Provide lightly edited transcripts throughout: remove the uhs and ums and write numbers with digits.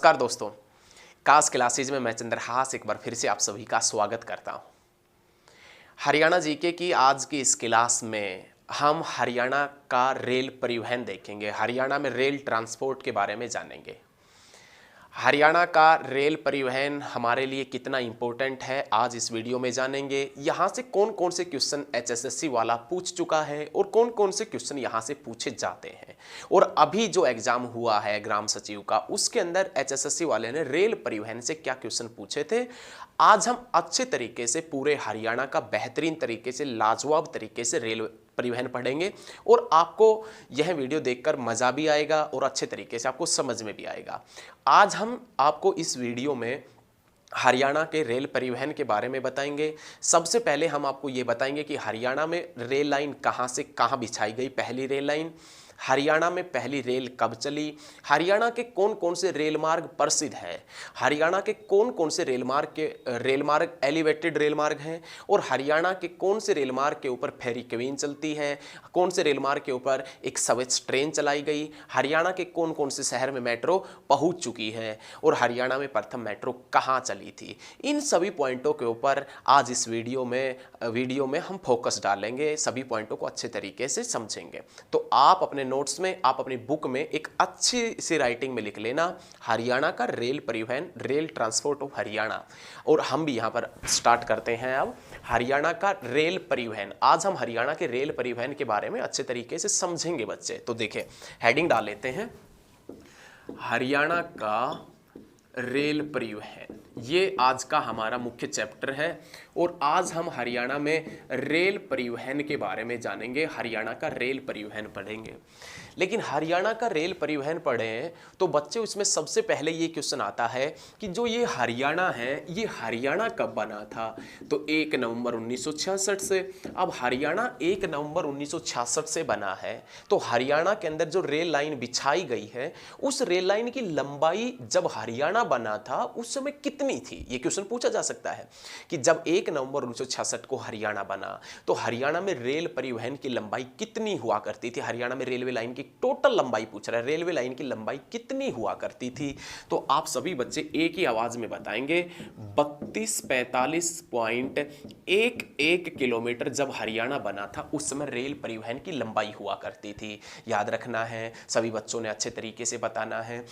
नमस्कार दोस्तों, कास क्लासेज में मैं चंद्रहास एक बार फिर से आप सभी का स्वागत करता हूं। हरियाणा जीके की आज की इस क्लास में हम हरियाणा का रेल परिवहन देखेंगे। हरियाणा में रेल ट्रांसपोर्ट के बारे में जानेंगे। हरियाणा का रेल परिवहन हमारे लिए कितना इम्पोर्टेंट है आज इस वीडियो में जानेंगे। यहाँ से कौन कौन से क्वेश्चन एचएसएससी वाला पूछ चुका है और कौन कौन से क्वेश्चन यहाँ से पूछे जाते हैं, और अभी जो एग्जाम हुआ है ग्राम सचिव का उसके अंदर एचएसएससी वाले ने रेल परिवहन से क्या क्वेश्चन पूछे थे। आज हम अच्छे तरीके से पूरे हरियाणा का बेहतरीन तरीके से लाजवाब तरीके से रेल परिवहन पढ़ेंगे और आपको यह वीडियो देखकर मज़ा भी आएगा और अच्छे तरीके से आपको समझ में भी आएगा। आज हम आपको इस वीडियो में हरियाणा के रेल परिवहन के बारे में बताएंगे। सबसे पहले हम आपको ये बताएंगे कि हरियाणा में रेल लाइन कहाँ से कहाँ बिछाई गई, पहली रेल लाइन। हरियाणा में पहली रेल कब चली, हरियाणा के कौन कौन से रेल मार्ग प्रसिद्ध है, हरियाणा के कौन कौन से रेल मार्ग एलिवेटेड रेल मार्ग हैं, और हरियाणा के कौन से रेल मार्ग के ऊपर फेरी क्वीन चलती है, कौन से रेल मार्ग के ऊपर एक सवेज ट्रेन चलाई गई, हरियाणा के कौन कौन से शहर में मेट्रो पहुंच चुकी है, और हरियाणा में प्रथम मेट्रो कहाँ चली थी। इन सभी पॉइंटों के ऊपर आज इस वीडियो में हम फोकस डालेंगे, सभी पॉइंटों को अच्छे तरीके से समझेंगे। तो आप अपने नोट्स में, आप अपनी बुक में एक अच्छी सी राइटिंग में लिख लेना हरियाणा का रेल परिवहन, रेल ट्रांसपोर्ट ऑफ हरियाणा। और हम भी यहाँ पर स्टार्ट करते हैं अब हरियाणा का रेल परिवहन। आज हम हरियाणा के रेल परिवहन के बारे में अच्छे तरीके से समझेंगे बच्चे। तो देखिए हेडिंग डाल लेते हैं, हरियाणा का रेल परिवहन, ये आज का हमारा मुख्य चैप्टर है। और आज हम हरियाणा में रेल परिवहन के बारे में जानेंगे, हरियाणा का रेल परिवहन पढ़ेंगे। लेकिन हरियाणा का रेल परिवहन पढ़ें तो बच्चे उसमें सबसे पहले ये क्वेश्चन आता है कि जो ये हरियाणा है, ये हरियाणा कब बना था। तो 1 नवंबर 1966 से। अब हरियाणा 1 नवंबर 1966 से बना है, तो हरियाणा के अंदर जो रेल लाइन बिछाई गई है उस रेल लाइन की लंबाई जब हरियाणा बना था उस समय कितनी थी। ये क्वेश्चन पूछा जा सकता है कि जब 1 नवंबर 1966 को हरियाणा बना तो हरियाणा में रेल परिवहन की लंबाई कितनी हुआ करती थी। हरियाणा में रेलवे लाइन की टोटल लंबाई पूछ रहा है, रेलवे लाइन की लंबाई कितनी हुआ करती थी। तो आप सभी बच्चे एक ही आवाज में बताएंगे 3245.11 किलोमीटर जब हरियाणा बना था उस समय रेल परिवहन की लंबाई हुआ करती थी। याद रखना है, सभी बच्चों ने अच्छे तरीके से बताना है।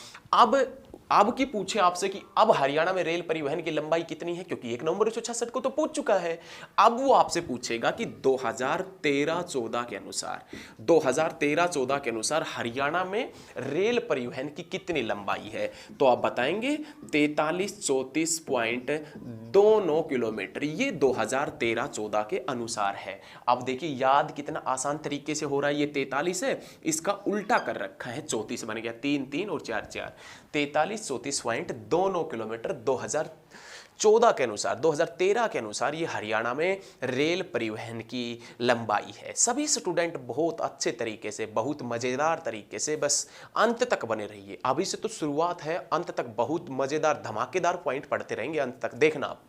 अब की पूछे आपसे कि अब हरियाणा में रेल परिवहन की लंबाई कितनी है, क्योंकि 1 नवंबर 1966 को तो पूछ चुका है। अब वो आपसे पूछेगा कि 2013-14 के अनुसार हरियाणा में रेल परिवहन की कितनी लंबाई है। तो आप बताएंगे 4334.29 किलोमीटर, ये 2013-14 के अनुसार है। अब देखिए याद कितना आसान तरीके से हो रहा है। ये 43 है, इसका उल्टा कर रखा है, 34 बन गया, 3 3 और 4 4, 43-34.29 किलोमीटर 2014 के अनुसार, 2013 के अनुसार ये हरियाणा में रेल परिवहन की लंबाई है। सभी स्टूडेंट बहुत अच्छे तरीके से, बहुत मजेदार तरीके से बस अंत तक बने रहिए। अभी से तो शुरुआत है, अंत तक बहुत मजेदार धमाकेदार पॉइंट पढ़ते रहेंगे, अंत तक देखना आप।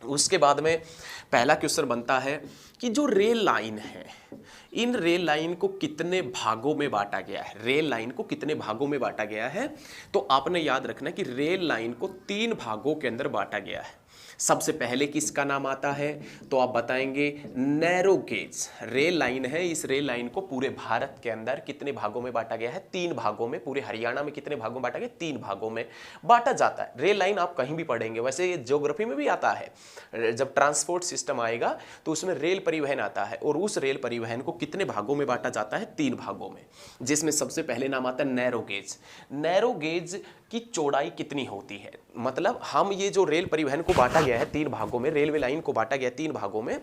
उसके बाद में पहला क्वेश्चन बनता है कि जो रेल लाइन है, इन रेल लाइन को कितने भागों में बांटा गया है। रेल लाइन को कितने भागों में बांटा गया है, तो आपने याद रखना कि रेल लाइन को 3 भागों के अंदर बांटा गया है। सबसे पहले किसका नाम आता है, तो आप बताएंगे नैरो गेज रेल लाइन है। इस रेल लाइन को पूरे भारत के अंदर कितने भागों में बांटा गया है, 3 भागों में। पूरे हरियाणा में कितने भागों में बांटा गया, 3 भागों में बांटा जाता है। रेल लाइन आप कहीं भी पढ़ेंगे, वैसे ये ज्योग्राफी में भी आता है। जब ट्रांसपोर्ट सिस्टम आएगा तो उसमें रेल परिवहन आता है, और उस रेल परिवहन को कितने भागों में बांटा जाता है, 3 भागों में, जिसमें सबसे पहले नाम आता है नैरो गेज। नैरो गेज की चौड़ाई कितनी होती है, मतलब हम ये जो रेल परिवहन को बांटा गया है 3 भागों में, रेलवे लाइन को बांटा गया 3 भागों में,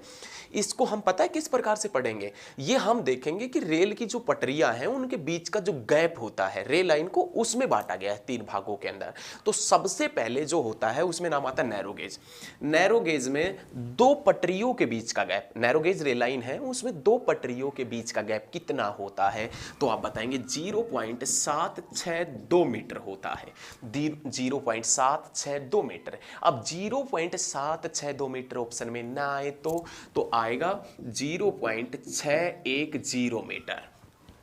इसको हम पता है किस प्रकार से पढ़ेंगे। ये हम देखेंगे कि रेल की जो पटरियां हैं उनके बीच का जो गैप होता है रेल लाइन को, उसमें बांटा गया है 3 भागों के अंदर। तो सबसे पहले जो होता है उसमें नाम आता है नैरो गेज। नैरो गेज में 2 पटरियों के बीच का gap, narrow gauge rail line है उसमें 2 पटरियों के बीच का गैप कितना होता है, तो आप बताएंगे 0.762 मीटर होता है। 0.762 मीटर। अब 0.762 मीटर ऑप्शन में ना आए तो आएगा 0.610 मीटर।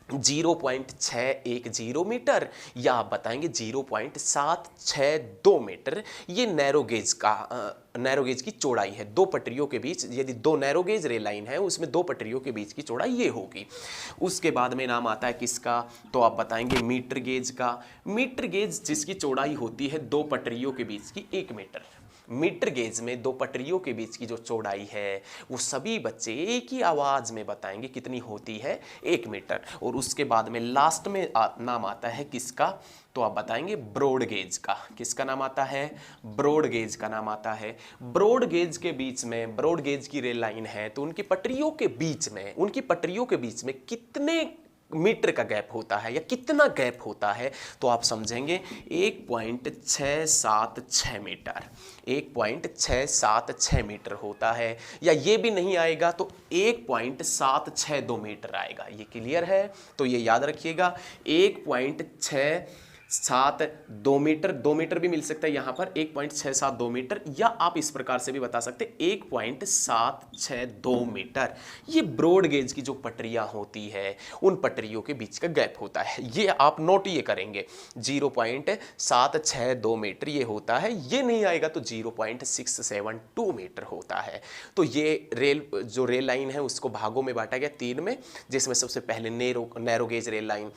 0.610 मीटर, या आप बताएंगे 0.762 मीटर। ये नैरो गेज की चौड़ाई है। दो पटरियों के बीच, यदि दो नैरो गेज रेल लाइन है उसमें दो पटरियों के बीच की चौड़ाई ये होगी। उसके बाद में नाम आता है किसका, तो आप बताएंगे मीटर गेज का। मीटर गेज जिसकी चौड़ाई होती है दो पटरियों के बीच की 1 मीटर। मीटर गेज में दो पटरियों के बीच की जो चौड़ाई है वो सभी बच्चे एक ही आवाज में बताएंगे कितनी होती है, 1 मीटर। और उसके बाद में लास्ट में नाम आता है किसका, तो आप बताएंगे ब्रॉड गेज का। किसका नाम आता है, ब्रॉड गेज का नाम आता है। ब्रॉड गेज के बीच में, ब्रॉड गेज की रेल लाइन है तो उनकी पटरियों के बीच में कितने मीटर का गैप होता है या कितना गैप होता है, तो आप समझेंगे 1.676 मीटर। 1.676 मीटर होता है, या ये भी नहीं आएगा तो 1.762 मीटर आएगा। ये क्लियर है, तो ये याद रखिएगा 1.672 मीटर, 2 मीटर भी मिल सकता है यहाँ पर, 1.672 मीटर, या आप इस प्रकार से भी बता सकते 1.762 मीटर। ये ब्रॉड गेज की जो पटरियां होती है उन पटरियों के बीच का गैप होता है। ये आप नोट ये करेंगे 0.762 मीटर ये होता है। ये नहीं आएगा तो 0.672 मीटर होता है। तो ये जो रेल लाइन है उसको भागों में बांटा गया 3 में, जिसमें सबसे पहले नैरो गेज रेल लाइन,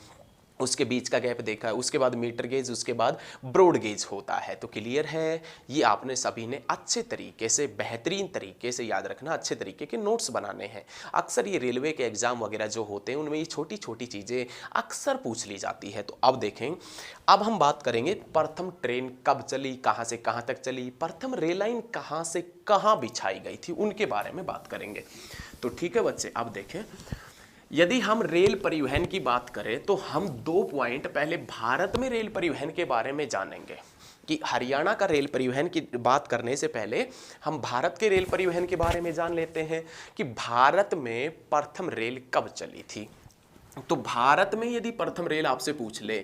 उसके बीच का गैप देखा है, उसके बाद मीटर गेज, उसके बाद ब्रॉड गेज होता है। तो क्लियर है, ये आपने सभी ने अच्छे तरीके से, बेहतरीन तरीके से याद रखना, अच्छे तरीके के नोट्स बनाने हैं। अक्सर ये रेलवे के एग्जाम वगैरह जो होते हैं उनमें ये छोटी छोटी चीज़ें अक्सर पूछ ली जाती है। तो अब देखें, अब हम बात करेंगे प्रथम ट्रेन कब चली, कहाँ से कहाँ तक चली, प्रथम रेल लाइन कहाँ से कहाँ बिछाई गई थी, उनके बारे में बात करेंगे। तो ठीक है बच्चे, अब देखें, यदि हम रेल परिवहन की बात करें तो हम 2 पॉइंट पहले भारत में रेल परिवहन के बारे में जानेंगे। कि हरियाणा का रेल परिवहन की बात करने से पहले हम भारत के रेल परिवहन के बारे में जान लेते हैं कि भारत में प्रथम रेल कब चली थी। तो भारत में यदि प्रथम रेल आपसे पूछ ले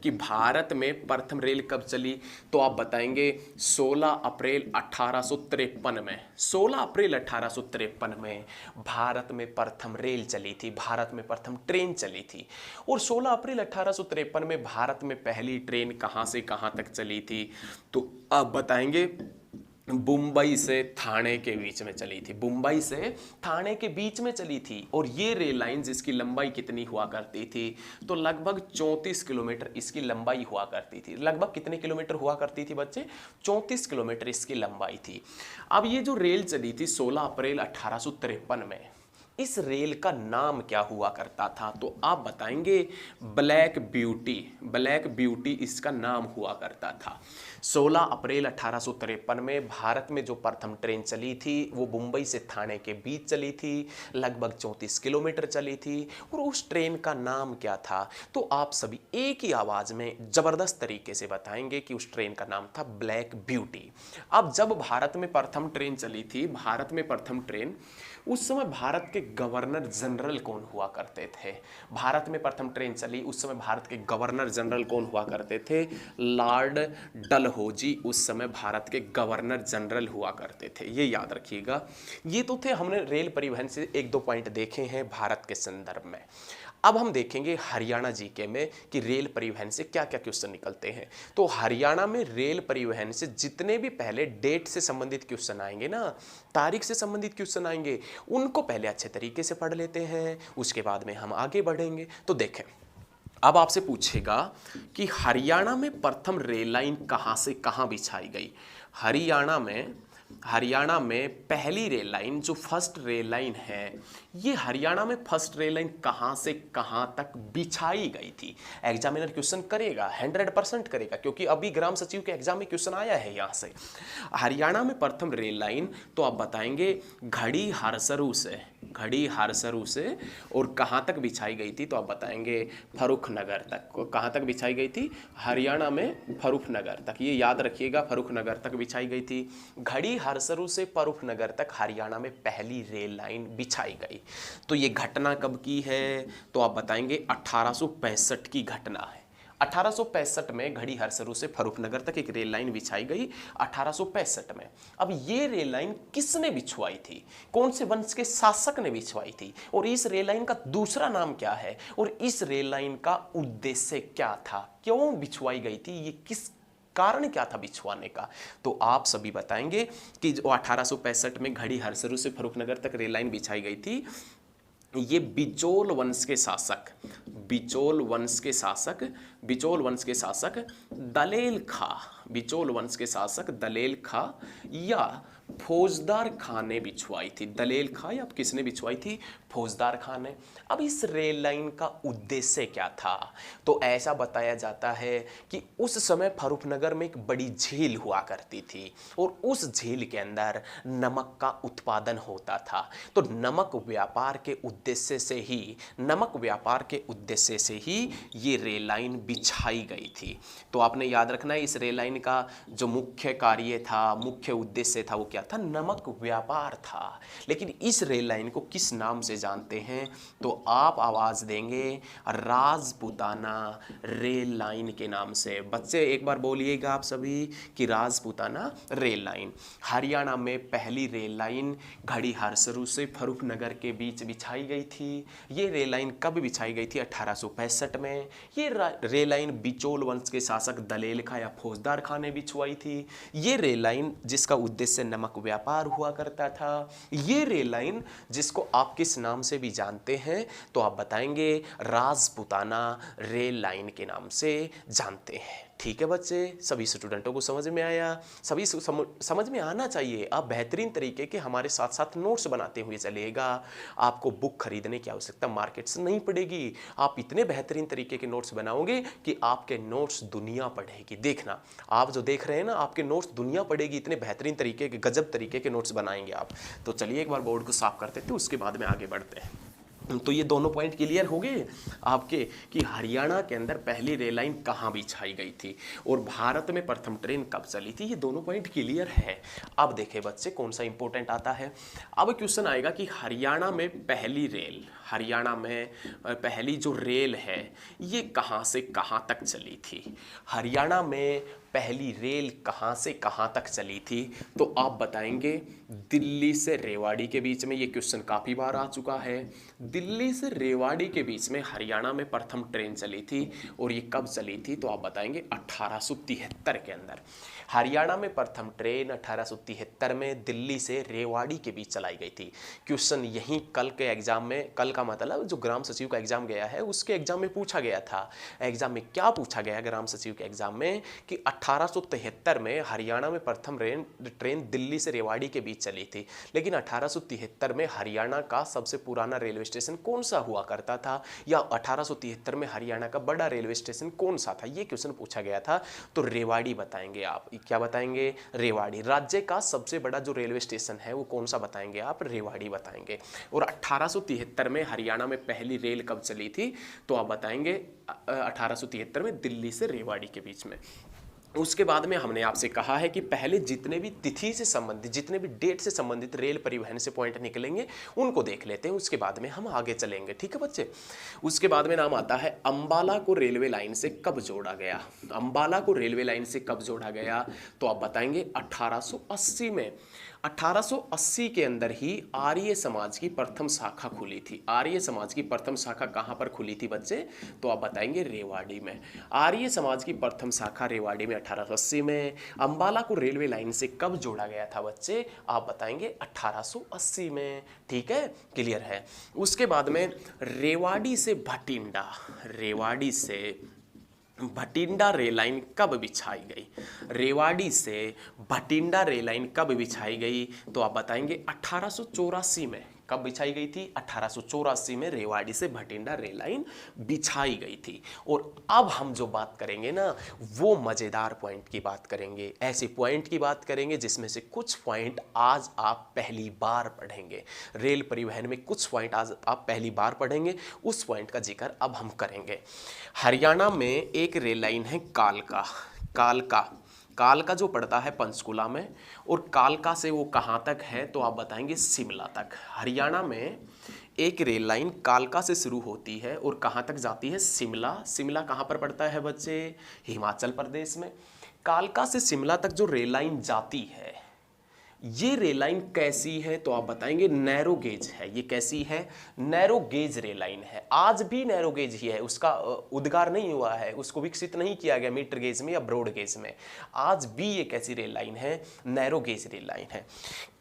कि भारत में प्रथम रेल कब चली, तो आप बताएंगे 16 अप्रैल 1853 में। 16 अप्रैल 1853 में भारत में प्रथम रेल चली थी, भारत में प्रथम ट्रेन चली थी। और 16 अप्रैल 1853 में भारत में पहली ट्रेन कहाँ से कहाँ तक चली थी, तो आप बताएंगे मुंबई से थाने के बीच में चली थी। मुंबई से थाने के बीच में चली थी। और ये रेल लाइन जिसकी लंबाई कितनी हुआ करती थी, तो लगभग 34 किलोमीटर इसकी लंबाई हुआ करती थी। लगभग कितने किलोमीटर हुआ करती थी बच्चे, 34 किलोमीटर इसकी लंबाई थी। अब ये जो रेल चली थी 16 अप्रैल 1853 में, इस रेल का नाम क्या हुआ करता था, तो आप बताएंगे ब्लैक ब्यूटी। ब्लैक ब्यूटी इसका नाम हुआ करता था। 16 अप्रैल 1853 में भारत में जो प्रथम ट्रेन चली थी वो मुंबई से थाने के बीच चली थी, लगभग 34 किलोमीटर चली थी। और उस ट्रेन का नाम क्या था, तो आप सभी एक ही आवाज में जबरदस्त तरीके से बताएंगे कि उस ट्रेन का नाम था ब्लैक ब्यूटी। अब जब भारत में प्रथम ट्रेन चली थी, भारत में प्रथम ट्रेन, उस समय भारत के गवर्नर जनरल कौन हुआ करते थे। भारत में प्रथम ट्रेन चली उस समय भारत के गवर्नर जनरल कौन हुआ करते थे, लॉर्ड डलहौजी उस समय भारत के गवर्नर जनरल हुआ करते थे। ये याद रखिएगा। ये तो थे, हमने रेल परिवहन से 1-2 पॉइंट देखे हैं भारत के संदर्भ में। अब हम देखेंगे हरियाणा जीके में कि रेल परिवहन से क्या क्या क्वेश्चन निकलते हैं। तो हरियाणा में रेल परिवहन से जितने भी पहले डेट से संबंधित क्वेश्चन आएंगे ना, तारीख से संबंधित क्वेश्चन आएंगे, उनको पहले अच्छे तरीके से पढ़ लेते हैं, उसके बाद में हम आगे बढ़ेंगे। तो देखें, अब आपसे पूछेगा कि हरियाणा में प्रथम रेल लाइन कहाँ से कहाँ बिछाई गई। हरियाणा में पहली रेल लाइन, जो फर्स्ट रेल लाइन है, ये हरियाणा में फर्स्ट रेल लाइन कहाँ से कहाँ तक बिछाई गई थी। एग्जामिनर क्वेश्चन करेगा, 100% करेगा, क्योंकि अभी ग्राम सचिव के एग्जाम में क्वेश्चन आया है यहाँ से। हरियाणा में प्रथम रेल लाइन, तो आप बताएंगे घड़ी हारसरू से और कहाँ तक बिछाई गई थी, तो आप बताएंगे फर्रुखनगर तक। कहाँ तक बिछाई गई थी, हरियाणा में फर्रुखनगर तक। ये याद रखिएगा, फर्रुखनगर तक बिछाई गई थी। घड़ी हारसरू से फर्रुखनगर तक हरियाणा में पहली रेल लाइन बिछाई गई। तो ये घटना कब की है, तो आप बताएंगे 1865 की घटना है। 1865 में घड़ी हरसरू से फर्रुखनगर तक एक रेल लाइन बिछाई गई 1865 में। अब ये रेल लाइन किसने बिछवाई थी, कौन से वंश के शासक ने बिछवाई थी, और इस रेल लाइन का दूसरा नाम क्या है, और इस रेल लाइन का उद्देश्य क्या था, क्यों बिछवाई गई थी, ये किस कारण क्या था बिछवाने का, तो आप सभी बताएंगे कि जो 1865 में घड़ी हरसरू से फर्रुखनगर तक रेल लाइन बिछाई गई थी, ये बिचौल वंश के शासक, बिचौल वंश के शासक, बिचौल वंश के शासक दलेल खा, बिचौल वंश के शासक दलेल खा या फौजदार खां ने बिछवाई थी। दलेल खा या किसने बिछवाई थी, फौजदार खां ने। अब इस रेल लाइन का उद्देश्य क्या था, तो ऐसा बताया जाता है कि उस समय फर्रुखनगर में एक बड़ी झील हुआ करती थी और उस झील के अंदर नमक का उत्पादन होता था, तो नमक व्यापार के उद्देश्य से ही, नमक व्यापार के उद्देश्य से ही ये रेल लाइन बिछाई गई थी। तो आपने याद रखना है इस रेल लाइन का जो मुख्य कार्य था, मुख्य उद्देश्य था, वो क्या था, नमक व्यापार था। लेकिन इस रेल लाइन को किस नाम से जानते हैं, तो आप आवाज देंगे राजपुताना रेल लाइन के नाम से। बच्चे एक बार बोलिएगा आप सभी कि राजपुताना रेल लाइन। हरियाणा में पहली रेल लाइन घड़ी हरसरू से फर्रुखनगर के बीच बिछाई गई थी। ये रेल लाइन कब बिछाई गई थी, 1865 में। ये रेल लाइन बिचौल वंश के शासक दलेल खा या फौजदार खां ने बिछवाई थी। ये रेल लाइन जिसका उद्देश्य नमक व्यापार हुआ करता था। ये रेल लाइन जिसको आप किस नाम से भी जानते हैं, तो आप बताएंगे राजपुताना रेल लाइन के नाम से जानते हैं। ठीक है बच्चे, सभी स्टूडेंटों को समझ में आया, सभी समझ में आना चाहिए। आप बेहतरीन तरीके के हमारे साथ साथ नोट्स बनाते हुए चलिएगा। आपको बुक खरीदने की आवश्यकता मार्केट से नहीं पड़ेगी। आप इतने बेहतरीन तरीके के नोट्स बनाओगे कि आपके नोट्स दुनिया पढ़ेगी। देखना, आप जो देख रहे हैं ना, आपके नोट्स दुनिया पढ़ेगी। इतने बेहतरीन तरीके के, गजब तरीके के नोट्स बनाएंगे आप। तो चलिए एक बार बोर्ड को साफ करते थे, उसके बाद में आगे बढ़ते हैं। तो ये दोनों पॉइंट क्लियर हो गए आपके कि हरियाणा के अंदर पहली रेल लाइन कहाँ बिछाई गई थी और भारत में प्रथम ट्रेन कब चली थी। ये दोनों पॉइंट क्लियर है। अब देखें बच्चे कौन सा इंपॉर्टेंट आता है। अब क्वेश्चन आएगा कि हरियाणा में पहली रेल, हरियाणा में पहली जो रेल है ये कहाँ से कहाँ तक चली थी। हरियाणा में पहली रेल कहाँ से कहाँ तक चली थी, तो आप बताएंगे दिल्ली से रेवाड़ी के बीच में। ये क्वेश्चन काफ़ी बार आ चुका है। दिल्ली से रेवाड़ी के बीच में हरियाणा में प्रथम ट्रेन चली थी और ये कब चली थी, तो आप बताएंगे 1873 के अंदर। हरियाणा में प्रथम ट्रेन 1873 में दिल्ली से रेवाड़ी के बीच चलाई गई थी। क्वेश्चन यहीं कल के एग्जाम में, कल का मतलब जो ग्राम सचिव का एग्जाम गया है उसके एग्जाम में पूछा गया था। एग्जाम में क्या पूछा गया ग्राम सचिव के एग्जाम में कि 1873 में हरियाणा में प्रथम ट्रेन दिल्ली से रेवाड़ी के बीच चली थी, लेकिन 1873 में हरियाणा का सबसे पुराना रेलवे स्टेशन कौन सा हुआ करता था, या 1873 में हरियाणा का बड़ा रेलवे स्टेशन कौन सा था, ये क्वेश्चन पूछा गया था। तो रेवाड़ी बताएंगे आप। क्या बताएंगे, रेवाड़ी। राज्य का सबसे बड़ा जो रेलवे स्टेशन है वो कौन सा बताएंगे आप, रेवाड़ी बताएंगे। और 1873 में हरियाणा में पहली रेल कब चली थी, तो आप बताएंगे 1873 में दिल्ली से रेवाड़ी के बीच में। उसके बाद में हमने आपसे कहा है कि पहले जितने भी तिथि से संबंधित, जितने भी डेट से संबंधित रेल परिवहन से पॉइंट निकलेंगे उनको देख लेते हैं, उसके बाद में हम आगे चलेंगे। ठीक है बच्चे। उसके बाद में नाम आता है अंबाला को रेलवे लाइन से कब जोड़ा गया। अंबाला को रेलवे लाइन से कब जोड़ा गया, तो आप बताएंगे 1880 में। 1880 के अंदर ही आर्य समाज की प्रथम शाखा खुली थी। आर्य समाज की प्रथम शाखा कहाँ पर खुली थी बच्चे, तो आप बताएंगे रेवाड़ी में। आर्य समाज की प्रथम शाखा रेवाड़ी में 1880 में। अंबाला को रेलवे लाइन से कब जोड़ा गया था बच्चे, आप बताएंगे 1880 में। ठीक है, क्लियर है। उसके बाद में रेवाड़ी से भटिंडा, रेवाड़ी से भटिंडा रेल लाइन कब बिछाई गई। रेवाड़ी से भटिंडा रेल लाइन कब बिछाई गई, तो आप बताएंगे 1884 में। कब बिछाई गई थी, 1884 में रेवाड़ी से भटिंडा रेल लाइन बिछाई गई थी। और अब हम जो बात करेंगे ना, वो मज़ेदार पॉइंट की बात करेंगे, ऐसे पॉइंट की बात करेंगे जिसमें से कुछ पॉइंट आज आप पहली बार पढ़ेंगे। रेल परिवहन में कुछ पॉइंट आज आप पहली बार पढ़ेंगे, उस पॉइंट का जिक्र अब हम करेंगे। हरियाणा में एक रेल लाइन है कालका। कालका, कालका जो पड़ता है पंचकुला में, और कालका से वो कहाँ तक है, तो आप बताएंगे शिमला तक। हरियाणा में एक रेल लाइन कालका से शुरू होती है और कहाँ तक जाती है? शिमला। शिमला कहाँ पर पड़ता है बच्चे? हिमाचल प्रदेश में। कालका से शिमला तक जो रेल लाइन जाती है, ये रेल लाइन कैसी है? तो आप बताएंगे नैरो गेज है। ये कैसी है? नैरो गेज रेल लाइन है। आज भी नैरो गेज ही है, उसका उद्गार नहीं हुआ है, उसको विकसित नहीं किया गया मीटर गेज में या ब्रॉड गेज में। आज भी ये कैसी रेल लाइन है? नैरो गेज रेल लाइन है।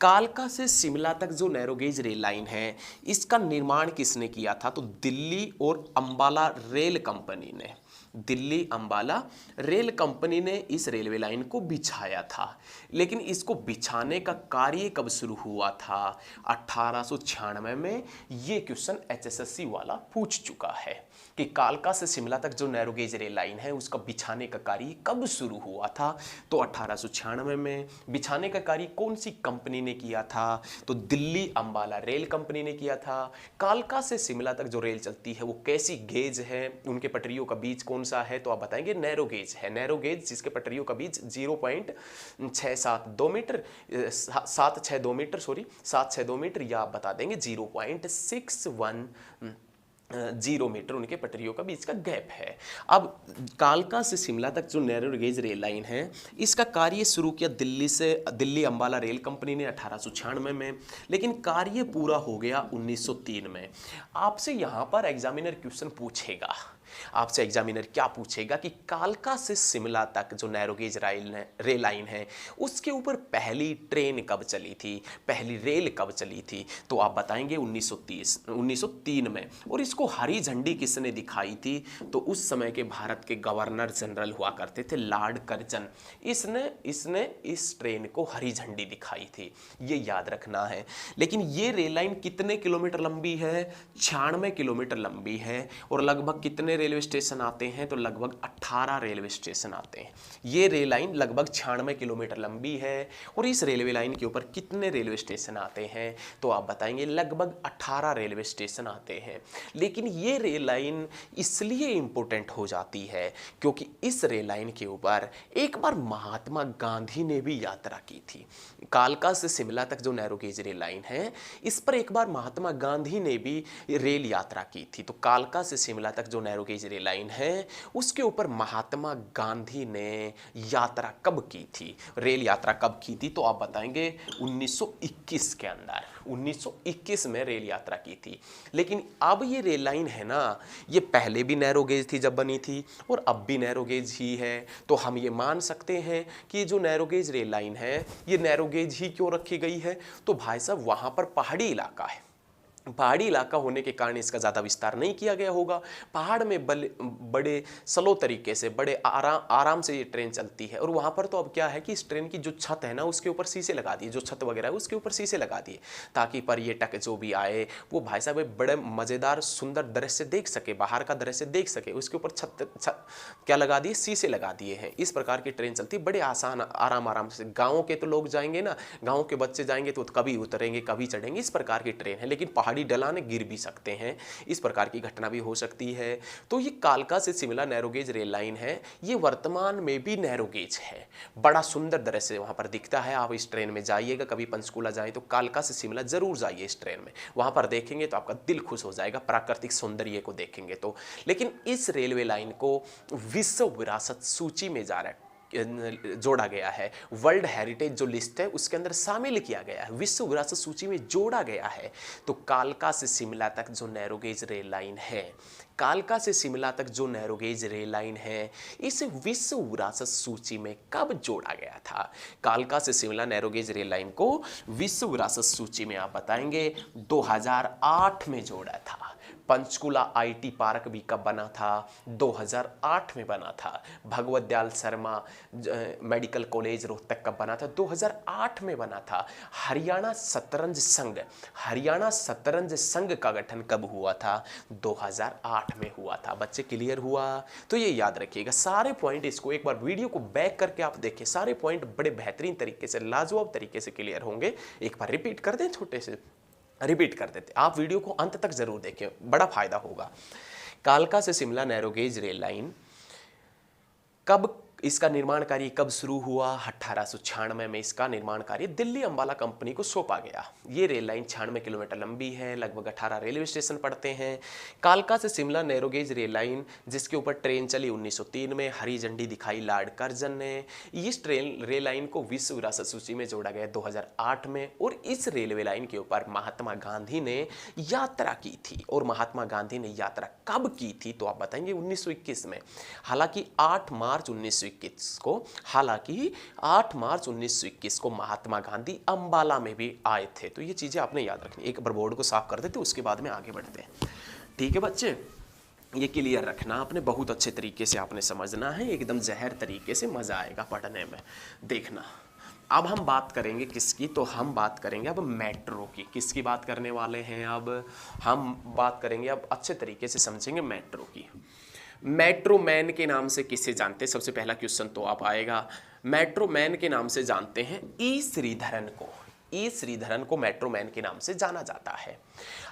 कालका से शिमला तक जो नैरो गेज रेल लाइन है, इसका निर्माण किसने किया था? तो दिल्ली और अंबाला रेल कंपनी ने। दिल्ली अंबाला रेल कंपनी ने इस रेलवे लाइन को बिछाया था। लेकिन इसको बिछाने का कार्य कब शुरू हुआ था? 1896 में। ये क्वेश्चन एचएसएससी वाला पूछ चुका है कि कालका से शिमला तक जो नैरो गेज रेल लाइन है, उसका बिछाने का कार्य कब शुरू हुआ था? तो 1896 में। बिछाने का कार्य कौन सी कंपनी ने किया था? तो दिल्ली अंबाला रेल कंपनी ने किया था। कालका से शिमला तक जो रेल चलती है वो कैसी गेज है? उनके पटरियों का बीच कौन सा है? तो आप बताएंगे नैरो गेज है। नैरो गेज जिसके पटरियों का बीच 0.672 मीटर 762 मीटर 762 मीटर, या आप बता देंगे 0.610 मीटर उनके पटरियों का बीच का गैप है। अब कालका से शिमला तक जो नैरो गेज रेल लाइन है, इसका कार्य शुरू किया दिल्ली अंबाला रेल कंपनी ने 1896 में, लेकिन कार्य पूरा हो गया 1903 में। आपसे यहां पर एग्जामिनर क्वेश्चन पूछेगा, आपसे एग्जामिनर क्या पूछेगा कि कालका से शिमला तक जो नैरो गेज रेल लाइन है, उसके ऊपर पहली ट्रेन कब चली थी, पहली रेल कब चली थी? तो आप बताएंगे 1903 में। और इसको हरी झंडी किसने दिखाई थी? तो उस समय के भारत के गवर्नर जनरल हुआ करते थे लॉर्ड कर्जन। इसने इस ट्रेन को हरी झंडी दिखाई थी, ये याद रखना है। लेकिन ये रेल लाइन कितने किलोमीटर लंबी है? 96 किलोमीटर लंबी है। और लगभग कितने रेलवे स्टेशन आते हैं? तो लगभग 18 रेलवे स्टेशन आते हैं। ये रेल लाइन लगभग 96 किलोमीटर लंबी है। और इस रेलवे लाइन के ऊपर कितने रेलवे स्टेशन आते हैं? तो आप बताएंगे लगभग 18 रेलवे स्टेशन आते हैं। लेकिन ये रेल लाइन इसलिए इंपॉर्टेंट हो जाती है क्योंकि इस रेल लाइन के ऊपर एक बार महात्मा गांधी ने भी यात्रा की थी। कालका से शिमला तक जो नैरो गेज रेल लाइन है, इस पर एक बार महात्मा गांधी ने भी रेल यात्रा की थी। तो कालका से शिमला तक जो नैरो गेज रेल लाइन है, उसके ऊपर महात्मा गांधी ने यात्रा कब की थी, रेल यात्रा कब की थी? तो आप बताएंगे 1921 के अंदर। 1921 में रेल यात्रा की थी। लेकिन अब ये रेल लाइन है ना, ये पहले भी नैरो गेज थी जब बनी थी, और अब भी नैरो गेज ही है। तो हम ये मान सकते हैं कि ये जो नैरो गेज रेल लाइन है, ये नैरो गेज ही क्यों रखी गई है? तो भाई साहब वहां पर पहाड़ी इलाका है, पहाड़ी इलाका होने के कारण इसका ज़्यादा विस्तार नहीं किया गया होगा। पहाड़ में बड़े स्लो तरीके से, बड़े आराम से ये ट्रेन चलती है। और वहाँ पर तो अब क्या है कि इस ट्रेन की जो छत है ना, उसके ऊपर शीशे लगा दिए, जो छत वगैरह है उसके ऊपर शीशे लगा दिए, ताकि पर्यटक जो भी आए वो भाई साहब बड़े मज़ेदार सुंदर दृश्य देख सके, बाहर का दृश्य देख सके। उसके ऊपर छत क्या लगा दिए? शीशे लगा दिए हैं। इस प्रकार की ट्रेन चलती है, बड़े आसान आराम से। गाँव के तो लोग जाएंगे ना, गाँव के बच्चे जाएंगे तो कभी उतरेंगे कभी चढ़ेंगे, इस प्रकार की ट्रेन है। लेकिन पहाड़ी ढलान गिर भी सकते हैं, इस प्रकार की घटना भी हो सकती है। तो ये कालका से Shimla narrow gauge rail line है, ये वर्तमान में भी नैरो गेज है। बड़ा सुंदर दृश्य वहां पर दिखता है। आप इस ट्रेन में जाइएगा, कभी पंचकूला जाएं तो कालका से शिमला जरूर जाइए इस ट्रेन में, वहां पर देखेंगे तो आपका दिल खुश हो जाएगा, प्राकृतिक सौंदर्य को देखेंगे तो। लेकिन इस रेलवे लाइन को विश्व विरासत सूची में जोड़ा गया है। वर्ल्ड हेरिटेज जो लिस्ट है उसके अंदर शामिल किया गया है, विश्व विरासत सूची में जोड़ा गया है। तो कालका से शिमला तक जो नैरो गेज रेल लाइन है, कालका से शिमला तक जो नैरो गेज रेल लाइन है, इस विश्व विरासत सूची में कब जोड़ा गया था? कालका से Shimla narrow gauge rail line को विश्व विरासत सूची में आप बताएंगे 2008 में जोड़ा था। पंचकुला आईटी पार्क भी कब बना था? 2008 में बना था। भगवत दयाल शर्मा मेडिकल कॉलेज रोहतक कब बना था? 2008 में बना था। हरियाणा शतरंज संघ का गठन कब हुआ था? 2008 में हुआ था। बच्चे क्लियर हुआ? तो ये याद रखिएगा सारे पॉइंट। इसको एक बार वीडियो को बैक करके आप देखिए, सारे पॉइंट बड़े बेहतरीन तरीके से, लाजवाब तरीके से क्लियर होंगे। एक बार रिपीट कर दें, छोटे से रिपीट कर देते। आप वीडियो को अंत तक जरूर देखें, बड़ा फायदा होगा। कालका से Shimla narrow gauge rail line कब इसका निर्माण कार्य कब शुरू हुआ? 1896 में इसका निर्माण कार्य दिल्ली अंबाला कंपनी को सौंपा गया। ये रेल लाइन 96 किलोमीटर लंबी है, लगभग 18 रेलवे स्टेशन पड़ते हैं। कालका से शिमला नैरोगेज रेल लाइन, जिसके ऊपर ट्रेन चली 1903 में, हरी झंडी दिखाई लॉर्ड कर्जन ने। इस रेल लाइन को विश्व विरासत सूची में जोड़ा गया 2008 में, और इस रेलवे लाइन के ऊपर महात्मा गांधी ने यात्रा की थी। और महात्मा गांधी ने यात्रा कब की थी? तो आप बताएंगे 1921 में। हालांकि 8 मार्च 1921 को महात्मा गांधी अंबाला में भी आए थे। तो ये चीजें आपने याद रखनी। एक बार बोर्ड को साफ कर देते, उसके बाद में आगे बढ़ते हैं। ठीक है बच्चे, ये क्लियर रखना आपने, बहुत अच्छे तरीके से आपने समझना है, एकदम जहर तरीके से मजा आएगा पढ़ने में। देखना, अब हम बात करेंगे किसकी? तो हम बात करेंगे अब मेट्रो की। किसकी बात करने वाले हैं? अब हम बात करेंगे, अब अच्छे तरीके से समझेंगे मेट्रो की। मेट्रो मैन के नाम से किसे जानते हैं? सबसे पहला क्वेश्चन तो आप आएगा, मेट्रो मैन के नाम से जानते हैं ई श्रीधरन को। ई श्रीधरन को मेट्रो मैन के नाम से जाना जाता है।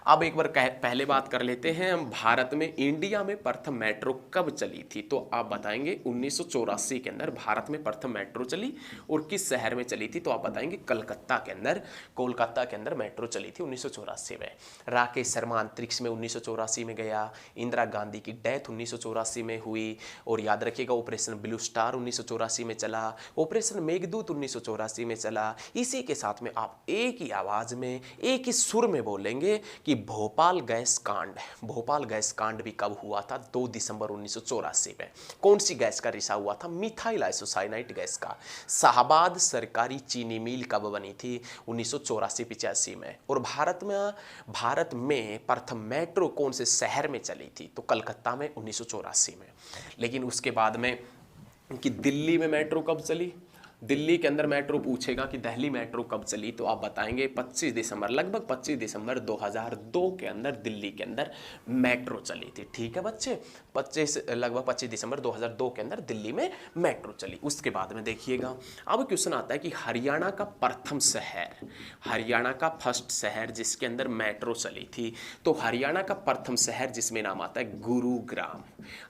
अब एक बार पहले बात कर लेते हैं हम, भारत में, इंडिया में प्रथम मेट्रो कब चली थी? तो आप बताएंगे 1984 के अंदर भारत में प्रथम मेट्रो चली। और किस शहर में चली थी? तो आप बताएंगे कलकत्ता के अंदर, कोलकाता के अंदर मेट्रो चली थी 1984 में। राकेश शर्मा अंतरिक्ष में 1984 में गया। इंदिरा गांधी की डेथ 1984 में हुई। और याद रखिएगा, ऑपरेशन ब्लू स्टार 1984 में चला, ऑपरेशन मेघदूत 1984 में चला। इसी के साथ में आप एक ही आवाज में, एक ही सुर में बोलेंगे कि भोपाल गैस कांड। भोपाल गैस कांड भी कब हुआ था? 2 दिसंबर 1984 में। कौन सी गैस का रिसाव हुआ था? मिथाइल आइसोसाइनाइड गैस का। शाहबाद सरकारी चीनी मिल कब बनी थी? 1984-85 में। और भारत में प्रथम मेट्रो कौन से शहर में चली थी? तो कलकत्ता में 1984 में। लेकिन उसके बाद में कि दिल्ली में मेट्रो कब चली? दिल्ली के अंदर मेट्रो पूछेगा कि दिल्ली मेट्रो कब चली, तो आप बताएंगे 25 दिसंबर, लगभग 25 दिसंबर 2002 के अंदर दिल्ली के अंदर मेट्रो चली थी। ठीक है बच्चे, लगभग 25 दिसंबर 2002 के अंदर दिल्ली में मेट्रो चली। उसके बाद में देखिएगा, अब क्वेश्चन आता है कि हरियाणा का प्रथम शहर, हरियाणा का फर्स्ट शहर जिसके अंदर मेट्रो चली थी। तो हरियाणा का प्रथम शहर जिसमें नाम आता है गुरुग्राम।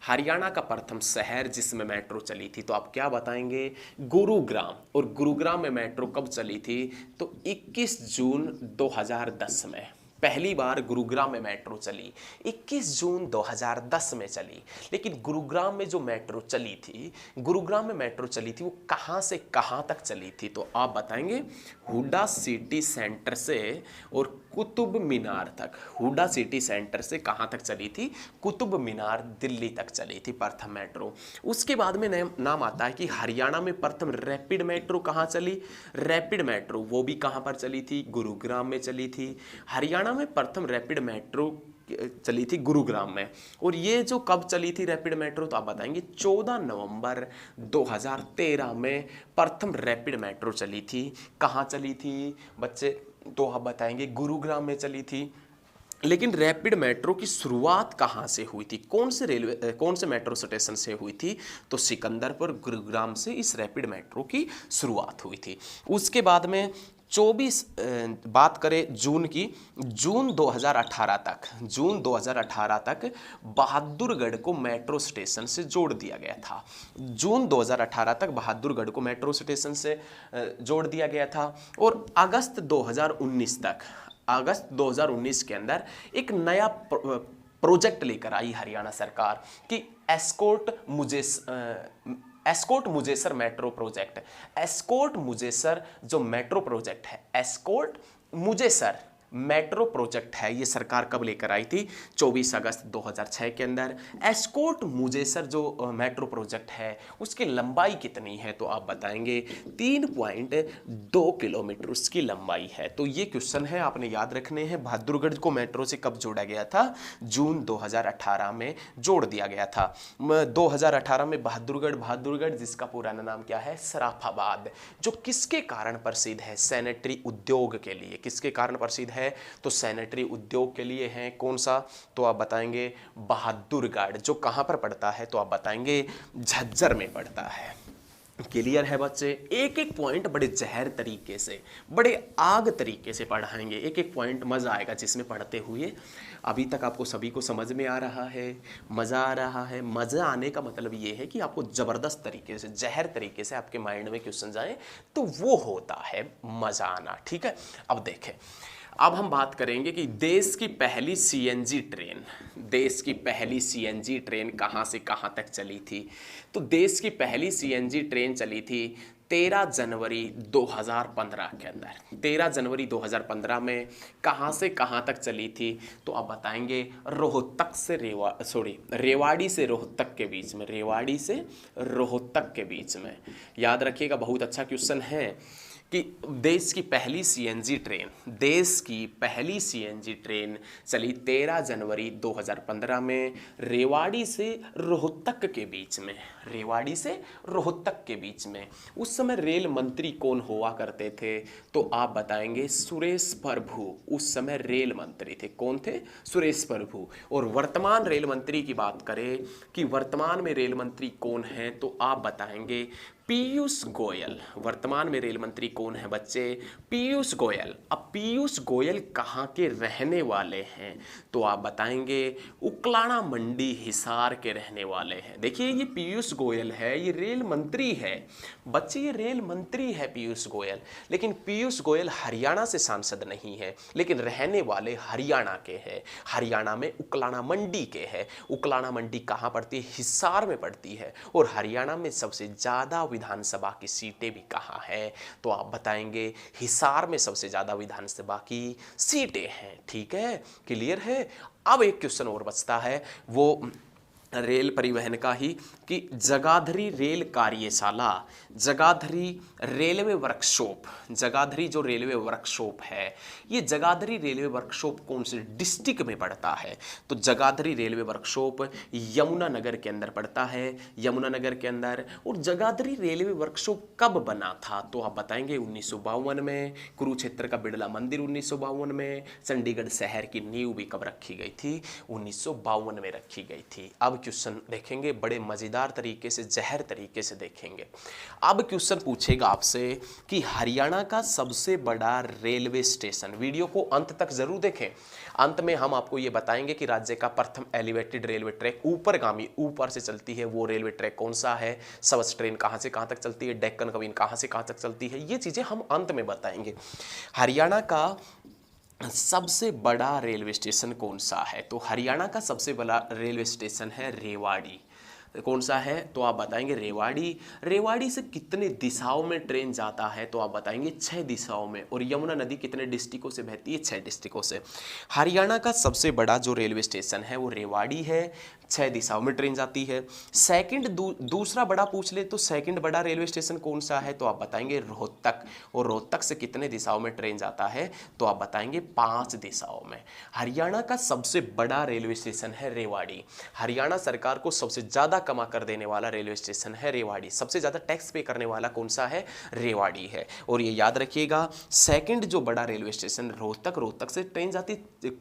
हरियाणा का प्रथम शहर जिसमें मेट्रो चली थी, तो आप क्या बताएंगे? गुरुग्राम। और गुरुग्राम में मेट्रो कब चली थी? तो 21 जून 2010 में पहली बार गुरुग्राम में मेट्रो चली। 21 जून 2010 में चली। लेकिन गुरुग्राम में जो मेट्रो चली थी, गुरुग्राम में मेट्रो चली थी, वो कहां से कहां तक चली थी? तो आप बताएंगे हुडा सिटी सेंटर से और कुतुब मीनार तक। हुडा सिटी सेंटर से कहां तक चली थी? कुतुब मीनार दिल्ली तक चली थी प्रथम मेट्रो। उसके बाद में नाम आता है कि हरियाणा में प्रथम रैपिड मेट्रो कहां चली? रैपिड मेट्रो वो भी कहां पर चली थी? गुरुग्राम में चली थी। हरियाणा में प्रथम रैपिड मेट्रो चली थी गुरुग्राम में। और ये जो कब चली थी रैपिड मेट्रो? तो आप बताएंगे 14 नवंबर 2013 में प्रथम रैपिड मेट्रो चली थी। कहां चली थी बच्चे? तो आप बताएंगे गुरुग्राम में चली थी। लेकिन रैपिड मेट्रो की शुरुआत कहां से हुई थी? कौन से मेट्रो स्टेशन से हुई थी? तो सिकंदरपुर, गुरुग्राम से इस रैपिड मेट्रो की शुरुआत हुई थी। उसके बाद में 24 बात करें जून की, जून 2018 तक बहादुरगढ़ को मेट्रो स्टेशन से जोड़ दिया गया था। जून 2018 तक बहादुरगढ़ को मेट्रो स्टेशन से जोड़ दिया गया था। और अगस्त 2019 के अंदर एक नया प्रोजेक्ट लेकर आई हरियाणा सरकार कि escort Mujesar metro project. Escort Mujesar जो मेट्रो प्रोजेक्ट है, एस्कॉर्ट मुजेसर मेट्रो प्रोजेक्ट है, ये सरकार कब लेकर आई थी? 24 अगस्त 2006 के अंदर। एस्कॉर्ट मुजेसर जो मेट्रो प्रोजेक्ट है उसकी लंबाई कितनी है? तो आप बताएंगे 3.2 किलोमीटर उसकी लंबाई है। तो ये क्वेश्चन है, आपने याद रखने हैं। बहादुरगढ़ को मेट्रो से कब जोड़ा गया था? जून 2018 में जोड़ दिया गया था। 2018 में बहादुरगढ़ जिसका पुराना नाम क्या है? सराफाबाद, जो किसके कारण प्रसिद्ध है? सैनिटरी उद्योग के लिए। किसके कारण प्रसिद्ध है? तो सैनिटरी उद्योग के लिए है। कौन सा? तो आप बताएंगे बहादुरगढ़, जो कहां पर पड़ता है? तो आप बताएंगे झज्जर में पड़ता है। क्लियर है बच्चे? एक एक पॉइंट बड़े जहर तरीके से, बड़े आग तरीके से पढ़ाएंगे, एक एक पॉइंट मज़ा आएगा जिसमें पढ़ते हुए। अभी तक आपको सभी को समझ में आ रहा है, मज़ा आ रहा है। मज़ा आने का मतलब ये है कि आपको ज़बरदस्त तरीके से, जहर तरीके से आपके माइंड में क्वेश्चन जाए, तो वो होता है मज़ा आना। ठीक है, अब देखें, अब हम बात करेंगे कि देश की पहली सीएनजी ट्रेन, देश की पहली सीएनजी ट्रेन कहाँ से कहाँ तक चली थी। तो देश की पहली सीएनजी ट्रेन चली थी 13 जनवरी 2015 के अंदर। 13 जनवरी 2015 में कहाँ से कहाँ तक चली थी? तो आप बताएंगे रोहतक से रेवाड़ी से रोहतक के बीच में, रेवाड़ी से रोहतक के बीच में। याद रखिएगा, बहुत अच्छा क्वेश्चन है कि देश की पहली सीएनजी ट्रेन, देश की पहली सीएनजी ट्रेन चली 13 जनवरी 2015 में रेवाड़ी से रोहतक के बीच में, रेवाड़ी से रोहतक के बीच में। उस समय रेल मंत्री कौन हुआ करते थे? तो आप बताएंगे सुरेश प्रभु। उस समय रेल मंत्री थे, कौन थे? सुरेश प्रभु। और वर्तमान रेल मंत्री की बात करें कि वर्तमान में रेल मंत्री कौन हैं, तो आप बताएंगे पीयूष गोयल। वर्तमान में रेल मंत्री कौन है बच्चे? पीयूष गोयल। अब पीयूष गोयल कहाँ के रहने वाले हैं? तो आप बताएंगे उकलाना मंडी हिसार के रहने वाले हैं। देखिए, ये पीयूष गोयल है, ये रेल मंत्री है बच्चे, ये रेल मंत्री है पीयूष गोयल। लेकिन पीयूष गोयल हरियाणा से सांसद नहीं है, लेकिन रहने वाले हरियाणा के हैं। हरियाणा में उकलाना मंडी के है। उकलाना मंडी कहाँ पड़ती है? हिसार में पड़ती है। और हरियाणा में सबसे ज़्यादा विधानसभा की सीटें भी कहाँ हैं? तो आप बताएंगे हिसार में सबसे ज़्यादा विधानसभा की सीटें हैं। ठीक है, क्लियर है? अब एक क्वेश्चन और बचता है, वो रेल परिवहन का ही, कि जगाधरी रेल कार्यशाला, जगाधरी रेलवे वर्कशॉप, जगाधरी जो रेलवे वर्कशॉप है, ये जगाधरी रेलवे वर्कशॉप कौन से डिस्ट्रिक्ट में पड़ता है? तो जगाधरी रेलवे वर्कशॉप यमुनानगर के अंदर पड़ता है, यमुनानगर के अंदर। और जगाधरी रेलवे वर्कशॉप कब बना था? तो आप बताएंगे 1952 में। कुरुक्षेत्र का बिड़ला मंदिर 1952 में। चंडीगढ़ शहर की नींव भी कब रखी गई थी? 1952 में रखी गई थी। अब क्वेश्चन देखेंगे, बड़े मजेदार तरीके से, जहर तरीके से देखेंगे। अब क्वेश्चन पूछेगा आपसे कि हरियाणा का सबसे बड़ा रेलवे स्टेशन, वीडियो को अंत तक जरूर देखें। अंत में हम आपको ये बताएंगे कि राज्य का प्रथम एलिवेटेड रेलवे ट्रैक, ऊपरगामी, ऊपर से चलती है, वो रेलवे ट्रैक कौन सा है? सवच ट्रेन कहाँ से कहाँ तक चलती है? डेक्कन कवीन कहाँ से कहाँ तक चलती है? ये चीजें हम अंत में बताएंगे। हरियाणा का सबसे बड़ा रेलवे स्टेशन कौन सा है? तो हरियाणा का सबसे बड़ा रेलवे स्टेशन है रेवाड़ी। कौन सा है? तो आप बताएंगे रेवाड़ी। रेवाड़ी से कितने दिशाओं में ट्रेन जाता है? तो आप बताएंगे 6 दिशाओं में। और यमुना नदी कितने डिस्ट्रिक्टों से बहती है? 6 डिस्ट्रिक्टों से। हरियाणा का सबसे बड़ा जो रेलवे स्टेशन है वो रेवाड़ी है, 6 दिशाओं में ट्रेन जाती है। सेकंड, दूसरा बड़ा पूछ ले तो सेकंड बड़ा रेलवे स्टेशन कौन सा है? तो आप बताएंगे रोहतक। और रोहतक से कितने दिशाओं में ट्रेन जाता है? तो आप बताएंगे 5 दिशाओं में। हरियाणा का सबसे बड़ा रेलवे स्टेशन है रेवाड़ी। हरियाणा सरकार को सबसे ज्यादा कमा कर देने वाला रेलवे स्टेशन है रेवाड़ी। सबसे ज्यादा टैक्स पे करने वाला कौन सा है? रेवाड़ी है। और ये याद रखिएगा, सेकंड जो बड़ा रेलवे स्टेशन रोहतक, रोहतक से ट्रेन जाती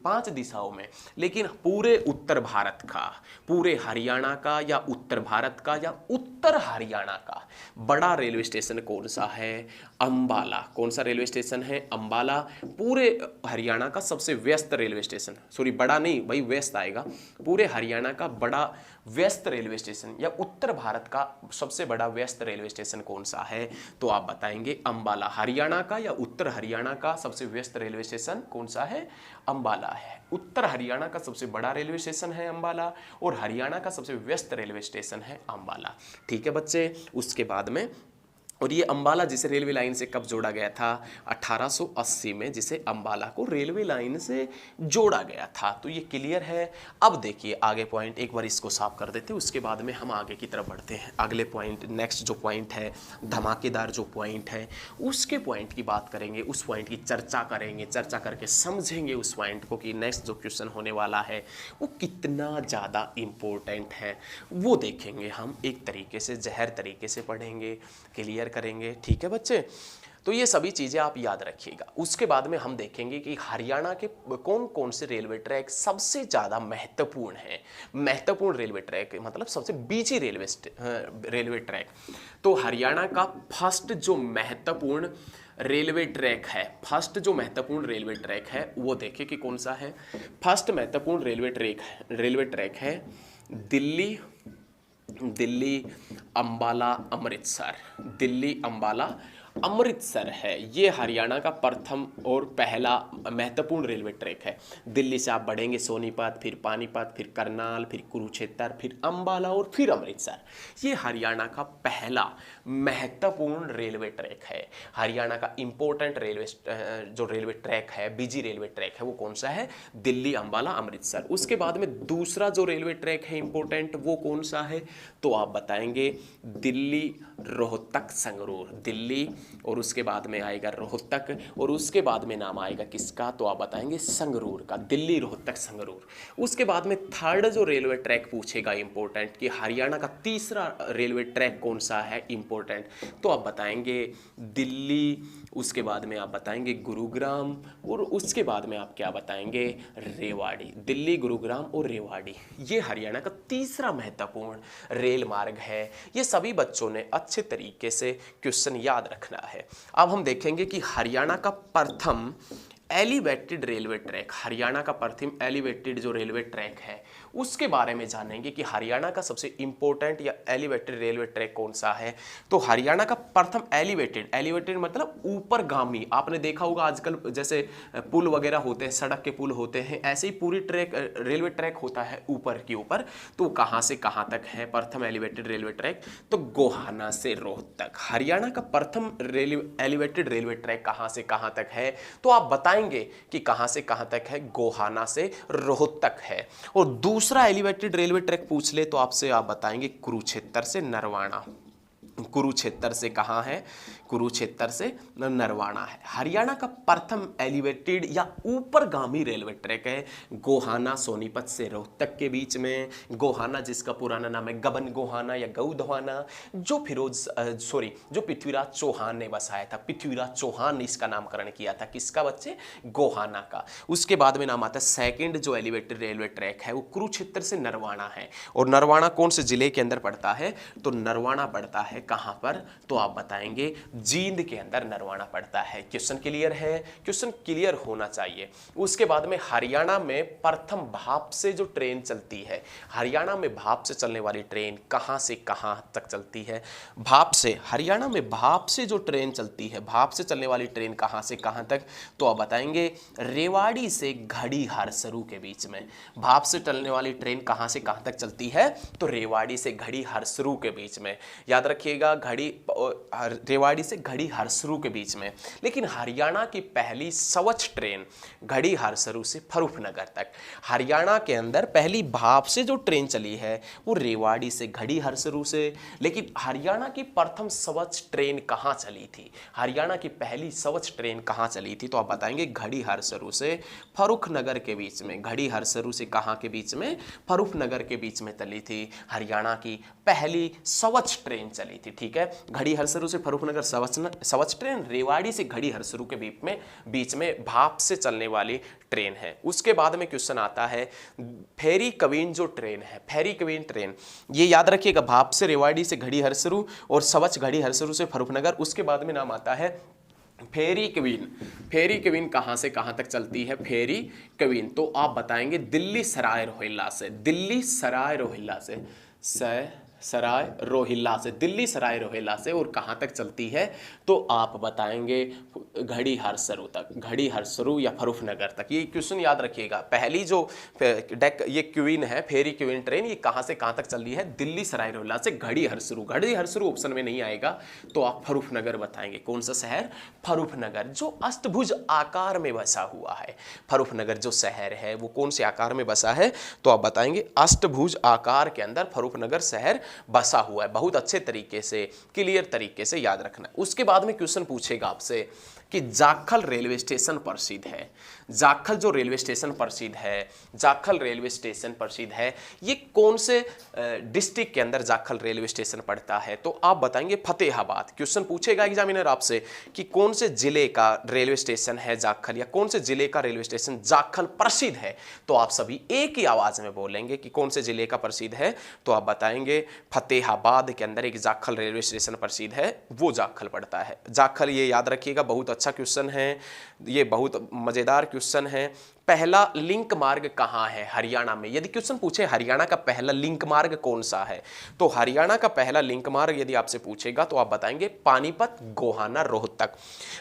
5 दिशाओं में। लेकिन पूरे उत्तर भारत का, पूरे हरियाणा का या उत्तर भारत का या उत्तर हरियाणा का बड़ा रेलवे स्टेशन कौन सा है? अंबाला। कौन सा रेलवे स्टेशन है? अंबाला। पूरे हरियाणा का सबसे व्यस्त रेलवे स्टेशन, सॉरी बड़ा नहीं भाई, व्यस्त आएगा। पूरे हरियाणा का बड़ा व्यस्त रेलवे स्टेशन या उत्तर भारत का सबसे बड़ा व्यस्त रेलवे स्टेशन कौन सा है? तो आप बताएंगे अंबाला। हरियाणा का या उत्तर हरियाणा का सबसे व्यस्त रेलवे स्टेशन कौन सा है? अंबाला है। उत्तर हरियाणा का सबसे बड़ा रेलवे स्टेशन है अंबाला, और हरियाणा का सबसे व्यस्त रेलवे स्टेशन है अंबाला। ठीक है बच्चे, उसके बाद में, और ये अंबाला जिसे रेलवे लाइन से कब जोड़ा गया था? 1880 में, जिसे अंबाला को रेलवे लाइन से जोड़ा गया था। तो ये क्लियर है। अब देखिए आगे पॉइंट, एक बार इसको साफ कर देते हैं, उसके बाद में हम आगे की तरफ बढ़ते हैं। अगले पॉइंट, नेक्स्ट जो पॉइंट है, धमाकेदार जो पॉइंट है, उसके पॉइंट की बात करेंगे, उस पॉइंट की चर्चा करेंगे, चर्चा करके समझेंगे उस पॉइंट को कि नेक्स्ट जो क्वेश्चन होने वाला है वो कितना ज़्यादा इम्पोर्टेंट है, वो देखेंगे हम। एक तरीके से, जहर तरीके से पढ़ेंगे, क्लियर करेंगे। ठीक है बच्चे, तो ये सभी चीज़ें आप याद रखिएगा। उसके बाद में हम देखेंगे कि हरियाणा के कौन कौन से रेलवे ट्रैक सबसे ज़्यादा महत्वपूर्ण हैं। महत्वपूर्ण रेलवे ट्रैक मतलब सबसे बीची रेलवे ट्रैक। तो हरियाणा का फर्स्ट जो महत्वपूर्ण रेलवे ट्रैक है वो देखिए कि कौन सा है। फर्स्ट महत्वपूर्ण रेलवे ट्रैक है दिल्ली अंबाला अमृतसर है। ये हरियाणा का प्रथम और पहला महत्वपूर्ण रेलवे ट्रैक है। दिल्ली से आप बढ़ेंगे सोनीपत, फिर पानीपत, फिर करनाल, फिर कुरुक्षेत्र, फिर अंबाला और फिर अमृतसर। ये हरियाणा का पहला महत्वपूर्ण रेलवे ट्रैक है। हरियाणा का इंपॉर्टेंट रेलवे ट्रैक है, बीजी रेलवे ट्रैक है, वो कौन सा है? दिल्ली अंबाला अमृतसर। उसके बाद में दूसरा जो रेलवे ट्रैक है इंपॉर्टेंट, वो कौन सा है? तो आप बताएंगे दिल्ली रोहतक संगरूर। दिल्ली और उसके बाद में आएगा रोहतक और उसके बाद में नाम आएगा किसका? तो आप बताएंगे संगरूर का, दिल्ली रोहतक संगरूर। उसके बाद में थर्ड जो रेलवे ट्रैक पूछेगा इंपॉर्टेंट कि हरियाणा का तीसरा रेलवे ट्रैक कौन सा है इंपॉर्टेंट, तो आप बताएंगे दिल्ली, उसके बाद में आप बताएंगे गुरुग्राम और उसके बाद में आप क्या बताएंगे? रेवाड़ी। दिल्ली, गुरुग्राम और रेवाड़ी, ये हरियाणा का तीसरा महत्वपूर्ण रेल मार्ग है। ये सभी बच्चों ने अच्छे तरीके से क्वेश्चन याद रखना है। अब हम देखेंगे कि हरियाणा का प्रथम एलिवेटेड रेलवे ट्रैक, हरियाणा का प्रथम एलिवेटेड जो रेलवे ट्रैक है उसके बारे में जानेंगे कि हरियाणा का सबसे इंपॉर्टेंट या एलिवेटेड रेलवे ट्रैक कौन सा है। तो हरियाणा का प्रथम एलिवेटेड मतलब ऊपरगामी। आपने देखा होगा आजकल जैसे पुल वगैरह होते हैं, सड़क के पुल होते हैं, ऐसे ही पूरी रेलवे ट्रैक होता है ऊपर के ऊपर। तो कहाँ से कहाँ तक है प्रथम एलिवेटेड रेलवे ट्रैक? तो गोहाना से रोहतक। हरियाणा का प्रथम एलिवेटेड रेलवे ट्रैक कहाँ से कहाँ तक है? तो आप बताएंगे कि कहां से कहां तक है? गोहाना से रोहतक है। और दूसरा एलिवेटेड रेलवे ट्रैक पूछ ले तो आपसे आप बताएंगे कुरुक्षेत्र से नरवाना। कुरुक्षेत्र से कहां है? कुरुक्षेत्र से नरवाना है। हरियाणा का प्रथम एलिवेटेड या ऊपरगामी रेलवे ट्रैक है गोहाना सोनीपत से रोहतक के बीच में। गोहाना जिसका पुराना नाम है गबन गोहाना या गौधवाना, जो पृथ्वीराज चौहान ने बसाया था। पृथ्वीराज चौहान ने इसका नामकरण किया था। किसका बच्चे? गोहाना का। उसके बाद में नाम आता है सेकंड जो एलिवेटेड रेलवे ट्रैक है वो कुरुक्षेत्र से नरवाना है। और नरवाना कौन से जिले के अंदर पड़ता है? तो नरवाना पड़ता है कहां पर? तो आप बताएंगे जींद के अंदर नरवाना पड़ता है। क्वेश्चन क्लियर है? क्वेश्चन क्लियर होना चाहिए। उसके बाद में हरियाणा में प्रथम भाप से जो ट्रेन चलती है, हरियाणा में भाप से चलने वाली ट्रेन कहां से कहां तक चलती है? भाप से, हरियाणा में भाप से जो ट्रेन चलती है, भाप से चलने वाली ट्रेन कहां से कहां तक? तो आप बताएंगे रेवाड़ी से घड़ी हरसरू के बीच में। भाप से चलने वाली ट्रेन कहां से कहां तक चलती है? तो रेवाड़ी से घड़ी हरसरू के बीच में। याद रखिएगा रेवाड़ी से घड़ी हरसरू के बीच में। लेकिन हरियाणा की पहली स्वच्छ ट्रेन घड़ी हरसरू से फरूखनगर तक। हरियाणा के अंदर पहली भाप से जो ट्रेन चली है वो रेवाड़ी से घड़ी हरसरू से। लेकिन हरियाणा की प्रथम स्वच्छ ट्रेन कहां चली थी? हरियाणा की पहली स्वच्छ ट्रेन कहां चली थी? तो आप बताएंगे घड़ी हरसरू से फरूखनगर के बीच में। घड़ी हरसरू से कहां के बीच में? फरूखनगर के बीच में चली थी हरियाणा की पहली स्वच्छ ट्रेन चली थी। ठीक है, घड़ी हरसरू से फरूखनगर स्वच्छ ट्रेन, रेवाड़ी से घड़ी हरसरू के बीच में भाप से चलने वाली ट्रेन है। उसके बाद में क्वेश्चन आता है फेरी कवीन जो ट्रेन है, फेरी कवीन ट्रेन, ये याद रखिएगा भाप से रेवाड़ी से घड़ी हरसरू और स्वच्छ घड़ी हरसरू से फरूखनगर। उसके बाद में नाम आता है फेरी कवीन। फेरी कवीन कहां से कहां तक चलती है? फेरी कवीन तो आप बताएंगे दिल्ली सराय रोहिल्ला से। दिल्ली सराय रोहिल्ला से, दिल्ली सराय रोहिल्ला से। और कहां तक चलती है? तो आप बताएंगे घड़ी हरसरू तक, घड़ी हरसरू या फरूखनगर तक। ये क्वेश्चन याद रखिएगा। पहली जो ये क्वीन है, फेरी क्वीन ट्रेन, ये कहां से कहां तक चल रही है? दिल्ली सराय रोहिल्ला से घड़ी हरसरू। घड़ी हरसरू ऑप्शन में नहीं आएगा तो आप फरूखनगर बताएंगे। कौन सा शहर? फरूखनगर, जो अष्टभुज आकार में बसा हुआ है। फरूखनगर जो शहर है वो कौन से आकार में बसा है? तो आप बताएंगे अष्टभुज आकार के अंदर फरूखनगर शहर बसा हुआ है। बहुत अच्छे तरीके से, क्लियर तरीके से याद रखना। उसके बाद में क्वेश्चन पूछेगा आपसे कि जाखल रेलवे स्टेशन प्रसिद्ध है। जाखल जो रेलवे स्टेशन प्रसिद्ध है, जाखल रेलवे स्टेशन प्रसिद्ध है, ये कौन से डिस्ट्रिक्ट के अंदर जाखल रेलवे स्टेशन पड़ता है? तो आप बताएंगे फतेहाबाद। क्वेश्चन पूछेगा एग्जामिनर आपसे कि कौन से जिले का रेलवे स्टेशन है जाखल, या कौन से जिले का रेलवे स्टेशन जाखल प्रसिद्ध है, तो आप सभी एक ही आवाज में बोलेंगे कि कौन से जिले का प्रसिद्ध है, तो आप बताएंगे फतेहाबाद के अंदर एक जाखल रेलवे स्टेशन प्रसिद्ध है, वो जाखल पड़ता है। जाखल, ये याद रखिएगा, बहुत अच्छा क्वेश्चन है, ये बहुत मजेदार क्वेश्चन है। पहला लिंक मार्ग कहां है हरियाणा में? यदि क्वेश्चन पूछे हरियाणा का पहला लिंक मार्ग कौन सा है, तो हरियाणा का पहला लिंक मार्ग यदि आपसे पूछेगा तो आप बताएंगे पानीपत, गोहाना, रोहतक।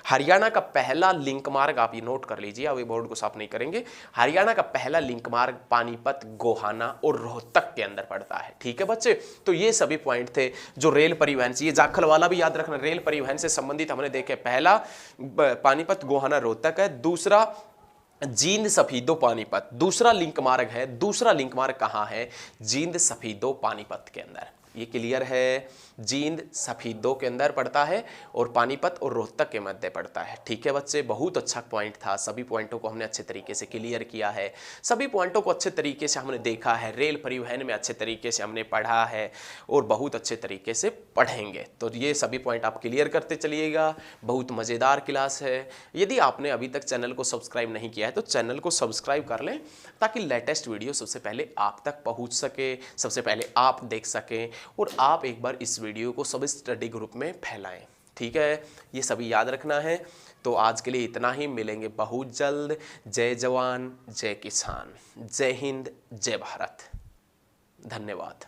हरियाणा का पहला लिंक मार्ग, आप ये नोट कर लीजिए, अब ये बोर्ड को साफ नहीं करेंगे, हरियाणा का पहला लिंक मार्ग पानीपत, गोहाना और रोहतक के अंदर पड़ता है। ठीक है बच्चे, तो ये सभी पॉइंट थे जो रेल परिवहन से, ये जाखल वाला भी याद रखना, रेल परिवहन से संबंधित हमने देखे। पहला पानीपत, गोहाना, रोहतक है, दूसरा जींद, सफीदो, पानीपत, दूसरा लिंक मार्ग है। दूसरा लिंक मार्ग कहां है? जींद, सफीदो, पानीपत के अंदर। ये क्लियर है? जींद, सफीदो के अंदर पड़ता है और पानीपत और रोहतक के मध्य पड़ता है। ठीक है बच्चे, बहुत अच्छा पॉइंट था, सभी पॉइंटों को हमने अच्छे तरीके से क्लियर किया है, सभी पॉइंटों को अच्छे तरीके से हमने देखा है, रेल परिवहन में अच्छे तरीके से हमने पढ़ा है और बहुत अच्छे तरीके से पढ़ेंगे। तो ये सभी पॉइंट आप क्लियर करते चलिएगा, बहुत मज़ेदार क्लास है। यदि आपने अभी तक चैनल को सब्सक्राइब नहीं किया है तो चैनल को सब्सक्राइब कर लें, ताकि लेटेस्ट वीडियो सबसे पहले आप तक पहुँच सके, सबसे पहले आप देख सकें और आप एक बार इस वीडियो को सब स्टडी ग्रुप में फैलाएं। ठीक है, ये सभी याद रखना है। तो आज के लिए इतना ही, मिलेंगे बहुत जल्द। जय जवान, जय किसान, जय हिंद, जय भारत। धन्यवाद।